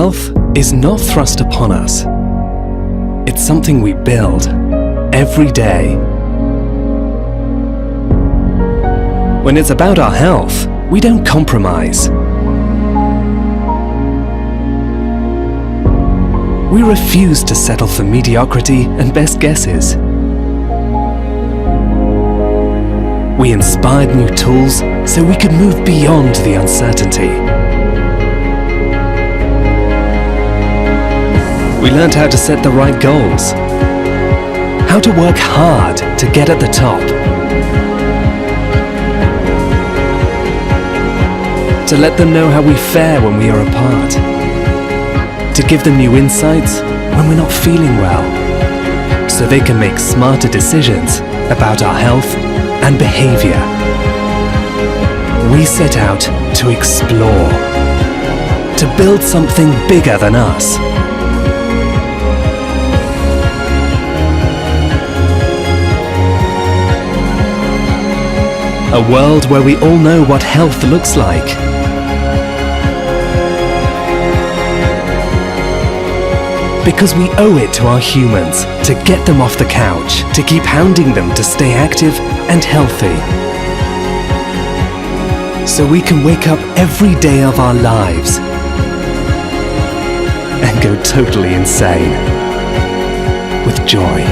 Health is not thrust upon us. It's something we build every day. When it's about our health, we don't compromise. We refuse to settle for mediocrity and best guesses. We inspired new tools so we could move beyond the uncertainty. We learned how to set the right goals, how to work hard to get at the top, to let them know how we fare when we are apart, to give them new insights when we're not feeling well, so they can make smarter decisions about our health and behavior. We set out to explore, to build something bigger than us. A world where we all know what health looks like. Because we owe it to our humans to get them off the couch, to keep hounding them to stay active and healthy. So we can wake up every day of our lives and go totally insane with joy.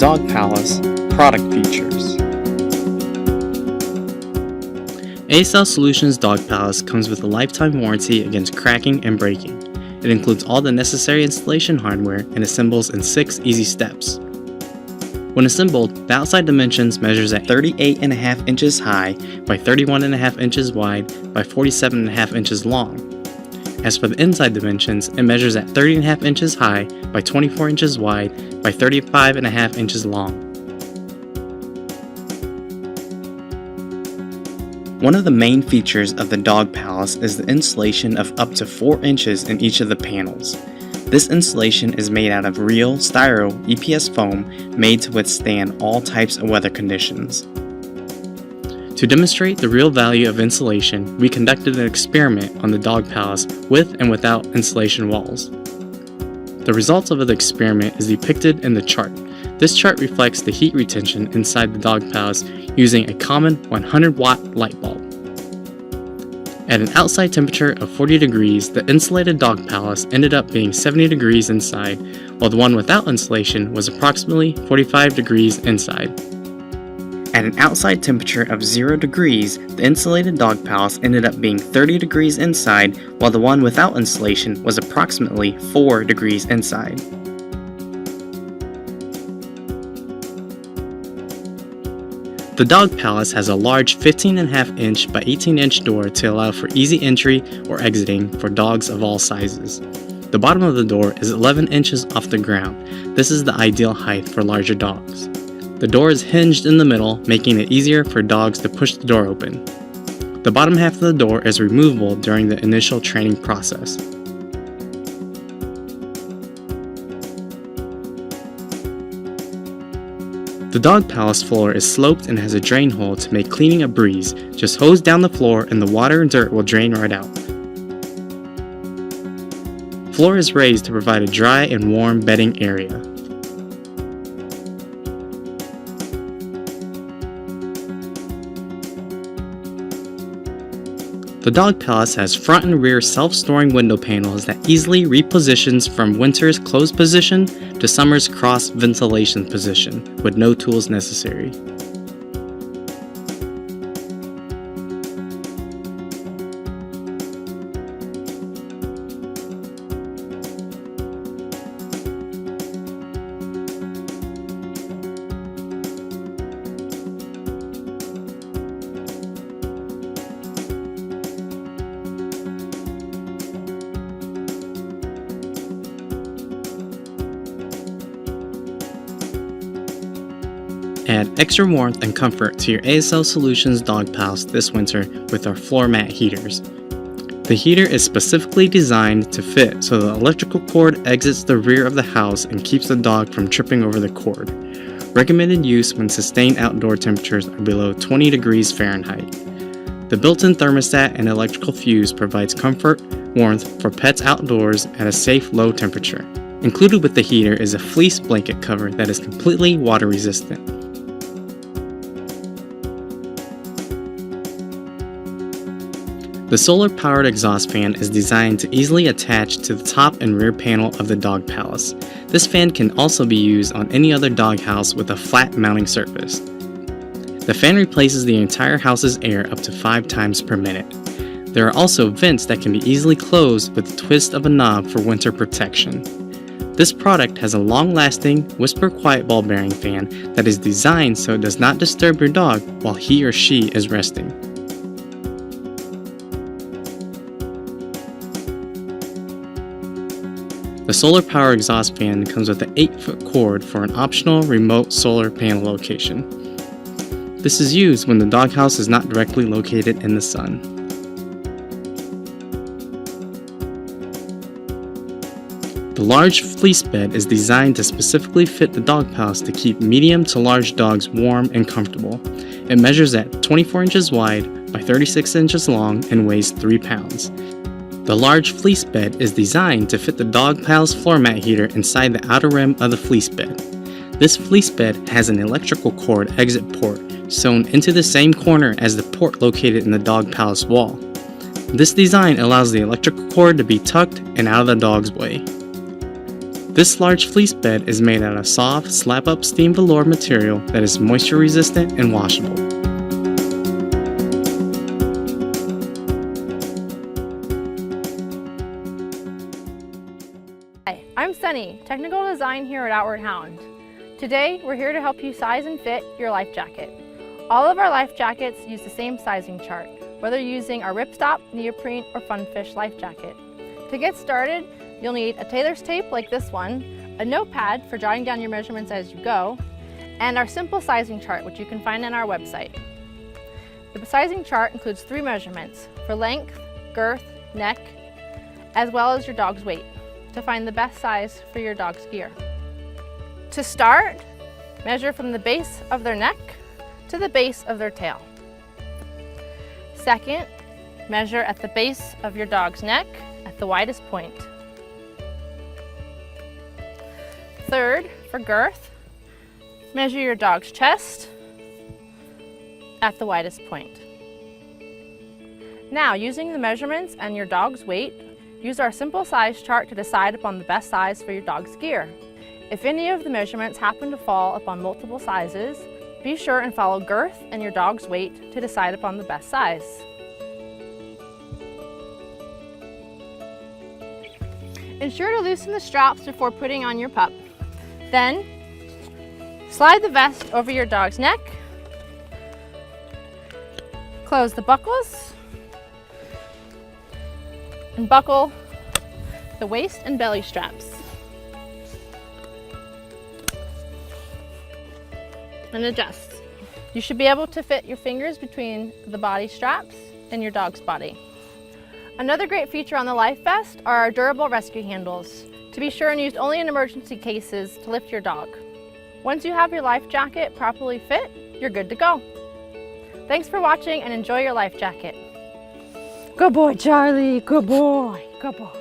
Dog Palace product features. ASL Solutions Dog Palace comes with a lifetime warranty against cracking and breaking. It includes all the necessary installation hardware and assembles in 6 easy steps. When assembled, the outside dimensions measures at 38.5 inches high by 31.5 inches wide by 47.5 inches long. As for the inside dimensions, it measures at 30.5 inches high by 24 inches wide by 35.5 inches long. One of the main features of the Dog Palace is the installation of up to 4 inches in each of the panels. This insulation is made out of real styro EPS foam made to withstand all types of weather conditions. To demonstrate the real value of insulation, we conducted an experiment on the Dog Palace with and without insulation walls. The results of the experiment is depicted in the chart. This chart reflects the heat retention inside the Dog Palace using a common 100-watt light bulb. At an outside temperature of 40 degrees, the insulated Dog Palace ended up being 70 degrees inside, while the one without insulation was approximately 45 degrees inside. At an outside temperature of 0 degrees, the insulated Dog Palace ended up being 30 degrees inside, while the one without insulation was approximately 4 degrees inside. The Dog Palace has a large 15.5 inch by 18 inch door to allow for easy entry or exiting for dogs of all sizes. The bottom of the door is 11 inches off the ground. This is the ideal height for larger dogs. The door is hinged in the middle, making it easier for dogs to push the door open. The bottom half of the door is removable during the initial training process. The Dog Palace floor is sloped and has a drain hole to make cleaning a breeze. Just hose down the floor and the water and dirt will drain right out. Floor is raised to provide a dry and warm bedding area. The Dog Palace has front and rear self-storing window panels that easily repositions from winter's closed position to summer's cross ventilation position with no tools necessary. Add extra warmth and comfort to your ASL Solutions Dog Palace this winter with our floor mat heaters. The heater is specifically designed to fit so the electrical cord exits the rear of the house and keeps the dog from tripping over the cord. Recommended use when sustained outdoor temperatures are below 20 degrees Fahrenheit. The built-in thermostat and electrical fuse provides comfort, warmth for pets outdoors at a safe low temperature. Included with the heater is a fleece blanket cover that is completely water resistant. The solar-powered exhaust fan is designed to easily attach to the top and rear panel of the Dog Palace. This fan can also be used on any other dog house with a flat mounting surface. The fan replaces the entire house's air up to 5 times per minute. There are also vents that can be easily closed with the twist of a knob for winter protection. This product has a long-lasting whisper quiet ball bearing fan that is designed so it does not disturb your dog while he or she is resting. The solar power exhaust fan comes with an 8-foot cord for an optional remote solar panel location. This is used when the doghouse is not directly located in the sun. The large fleece bed is designed to specifically fit the Dog Palace to keep medium to large dogs warm and comfortable. It measures at 24 inches wide by 36 inches long and weighs 3 pounds. The large fleece bed is designed to fit the Dog Palace floor mat heater inside the outer rim of the fleece bed. This fleece bed has an electrical cord exit port sewn into the same corner as the port located in the Dog Palace wall. This design allows the electrical cord to be tucked and out of the dog's way. This large fleece bed is made out of soft, slap-up steam velour material that is moisture resistant and washable. Hi, I'm Sunny, Technical Design here at Outward Hound. Today, we're here to help you size and fit your life jacket. All of our life jackets use the same sizing chart, whether using our ripstop, neoprene, or funfish life jacket. To get started, you'll need a tailor's tape like this one, a notepad for jotting down your measurements as you go, and our simple sizing chart, which you can find on our website. The sizing chart includes 3 measurements for length, girth, neck, as well as your dog's weight, to find the best size for your dog's gear. To start, measure from the base of their neck to the base of their tail. Second, measure at the base of your dog's neck at the widest point. Third, for girth, measure your dog's chest at the widest point. Now, using the measurements and your dog's weight, use our simple size chart to decide upon the best size for your dog's gear. If any of the measurements happen to fall upon multiple sizes, be sure and follow girth and your dog's weight to decide upon the best size. Ensure to loosen the straps before putting on your pup. Then, slide the vest over your dog's neck, close the buckles, and buckle the waist and belly straps. And adjust. You should be able to fit your fingers between the body straps and your dog's body. Another great feature on the life vest are our durable rescue handles, to be sure and used only in emergency cases to lift your dog. Once you have your life jacket properly fit, you're good to go. Thanks for watching and enjoy your life jacket. Good boy, Charlie. Good boy. Good boy.